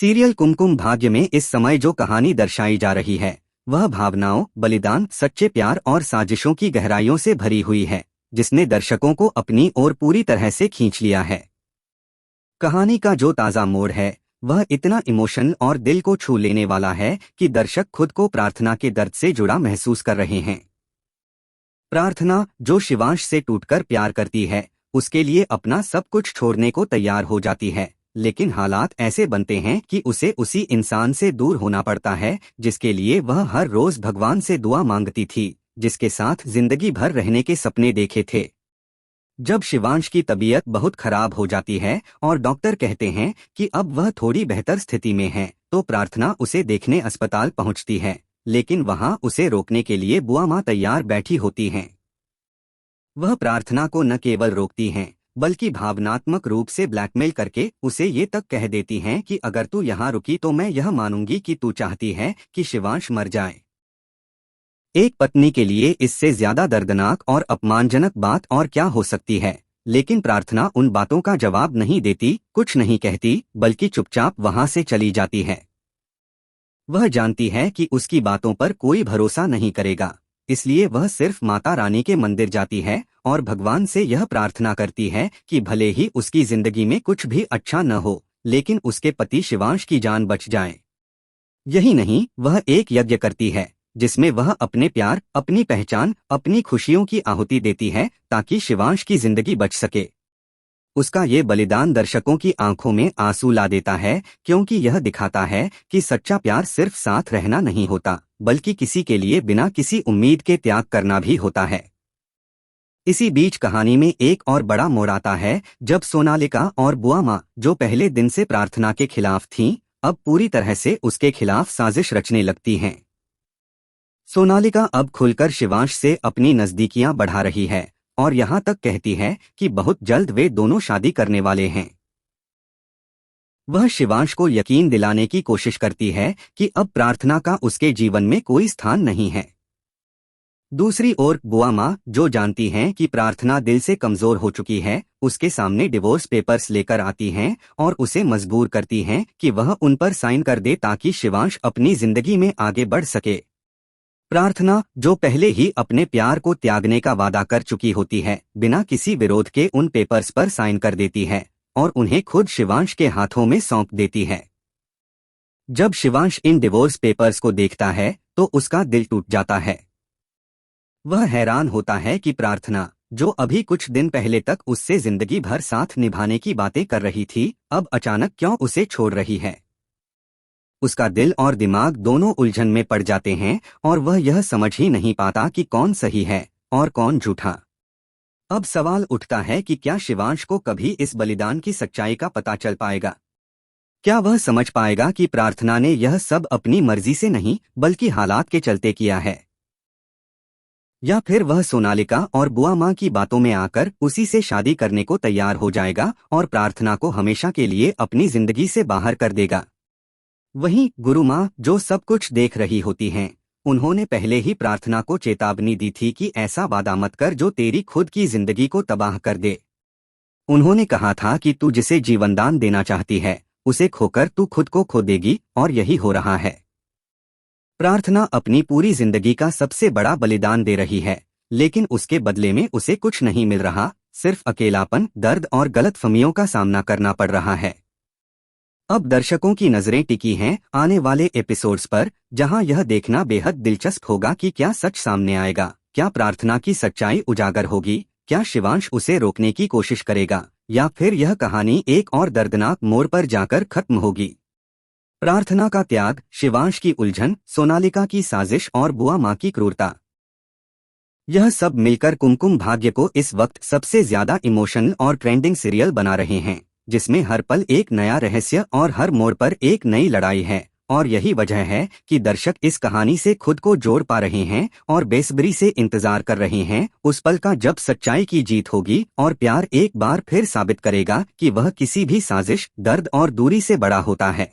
Serial Kumkum Bhagya में इस समय जो कहानी दर्शाई जा रही है वह भावनाओं, बलिदान, सच्चे प्यार और साजिशों की गहराइयों से भरी हुई है, जिसने दर्शकों को अपनी ओर पूरी तरह से खींच लिया है। कहानी का जो ताज़ा मोड़ है वह इतना इमोशनल और दिल को छू लेने वाला है कि दर्शक खुद को प्रार्थना के दर्द से जुड़ा महसूस कर रहे हैं। प्रार्थना, जो शिवांश से टूटकर प्यार करती है, उसके लिए अपना सब कुछ छोड़ने को तैयार हो जाती है, लेकिन हालात ऐसे बनते हैं कि उसे उसी इंसान से दूर होना पड़ता है जिसके लिए वह हर रोज भगवान से दुआ मांगती थी, जिसके साथ जिंदगी भर रहने के सपने देखे थे। जब शिवांश की तबीयत बहुत खराब हो जाती है और डॉक्टर कहते हैं कि अब वह थोड़ी बेहतर स्थिति में है, तो प्रार्थना उसे देखने अस्पताल पहुंचती है, लेकिन वहां उसे रोकने के लिए बुआ माँ तैयार बैठी होती हैं। वह प्रार्थना को न केवल रोकती हैं, बल्कि भावनात्मक रूप से ब्लैकमेल करके उसे ये तक कह देती हैं कि अगर तू यहाँ रुकी तो मैं यह मानूंगी कि तू चाहती है कि शिवांश मर जाए। एक पत्नी के लिए इससे ज्यादा दर्दनाक और अपमानजनक बात और क्या हो सकती है, लेकिन प्रार्थना उन बातों का जवाब नहीं देती, कुछ नहीं कहती, बल्कि चुपचाप वहां से चली जाती है। वह जानती है कि उसकी बातों पर कोई भरोसा नहीं करेगा, इसलिए वह सिर्फ माता रानी के मंदिर जाती है और भगवान से यह प्रार्थना करती है कि भले ही उसकी जिंदगी में कुछ भी अच्छा न हो, लेकिन उसके पति शिवांश की जान बच जाए। यही नहीं, वह एक यज्ञ करती है जिसमें वह अपने प्यार, अपनी पहचान, अपनी खुशियों की आहुति देती है ताकि शिवांश की जिंदगी बच सके। उसका ये बलिदान दर्शकों की आंखों में आंसू ला देता है, क्योंकि यह दिखाता है कि सच्चा प्यार सिर्फ साथ रहना नहीं होता, बल्कि किसी के लिए बिना किसी उम्मीद के त्याग करना भी होता है। इसी बीच कहानी में एक और बड़ा मोड़ आता है जब सोनालिका और बुआ माँ, जो पहले दिन से प्रार्थना के खिलाफ थीं, अब पूरी तरह से उसके खिलाफ साजिश रचने लगती हैं। सोनालिका अब खुलकर शिवांश से अपनी नजदीकियां बढ़ा रही है और यहाँ तक कहती है कि बहुत जल्द वे दोनों शादी करने वाले हैं। वह शिवांश को यकीन दिलाने की कोशिश करती है कि अब प्रार्थना का उसके जीवन में कोई स्थान नहीं है। दूसरी ओर बुआ माँ, जो जानती हैं कि प्रार्थना दिल से कमजोर हो चुकी है, उसके सामने डिवोर्स पेपर्स लेकर आती हैं और उसे मजबूर करती हैं कि वह उन पर साइन कर दे ताकि शिवांश अपनी जिंदगी में आगे बढ़ सके। प्रार्थना, जो पहले ही अपने प्यार को त्यागने का वादा कर चुकी होती है, बिना किसी विरोध के उन पेपर्स पर साइन कर देती है और उन्हें खुद शिवांश के हाथों में सौंप देती है। जब शिवांश इन डिवोर्स पेपर्स को देखता है तो उसका दिल टूट जाता है। वह हैरान होता है कि प्रार्थना, जो अभी कुछ दिन पहले तक उससे जिंदगी भर साथ निभाने की बातें कर रही थी, अब अचानक क्यों उसे छोड़ रही है। उसका दिल और दिमाग दोनों उलझन में पड़ जाते हैं और वह यह समझ ही नहीं पाता कि कौन सही है और कौन झूठा। अब सवाल उठता है कि क्या शिवांश को कभी इस बलिदान की सच्चाई का पता चल पाएगा? क्या वह समझ पाएगा कि प्रार्थना ने यह सब अपनी मर्जी से नहीं, बल्कि हालात के चलते किया है? या फिर वह सोनालिका और बुआ माँ की बातों में आकर उसी से शादी करने को तैयार हो जाएगा और प्रार्थना को हमेशा के लिए अपनी जिंदगी से बाहर कर देगा? वहीं गुरु माँ, जो सब कुछ देख रही होती हैं, उन्होंने पहले ही प्रार्थना को चेतावनी दी थी कि ऐसा वादा मत कर जो तेरी खुद की जिंदगी को तबाह कर दे। उन्होंने कहा था कि तू जिसे जीवनदान देना चाहती है, उसे खोकर तू खुद को खो देगी, और यही हो रहा है। प्रार्थना अपनी पूरी जिंदगी का सबसे बड़ा बलिदान दे रही है, लेकिन उसके बदले में उसे कुछ नहीं मिल रहा, सिर्फ अकेलापन, दर्द और गलतफहमियों का सामना करना पड़ रहा है। अब दर्शकों की नजरें टिकी हैं आने वाले एपिसोड्स पर, जहां यह देखना बेहद दिलचस्प होगा कि क्या सच सामने आएगा, क्या प्रार्थना की सच्चाई उजागर होगी, क्या शिवांश उसे रोकने की कोशिश करेगा, या फिर यह कहानी एक और दर्दनाक मोड़ पर जाकर खत्म होगी। प्रार्थना का त्याग, शिवांश की उलझन, सोनालिका की साजिश और बुआ माँ की क्रूरता, यह सब मिलकर कुमकुम भाग्य को इस वक्त सबसे ज्यादा इमोशनल और ट्रेंडिंग सीरियल बना रहे हैं, जिसमें हर पल एक नया रहस्य और हर मोड़ पर एक नई लड़ाई है। और यही वजह है कि दर्शक इस कहानी से खुद को जोड़ पा रहे हैं और बेसब्री से इंतजार कर रहे हैं उस पल का जब सच्चाई की जीत होगी और प्यार एक बार फिर साबित करेगा कि वह किसी भी साजिश, दर्द और दूरी से बड़ा होता है।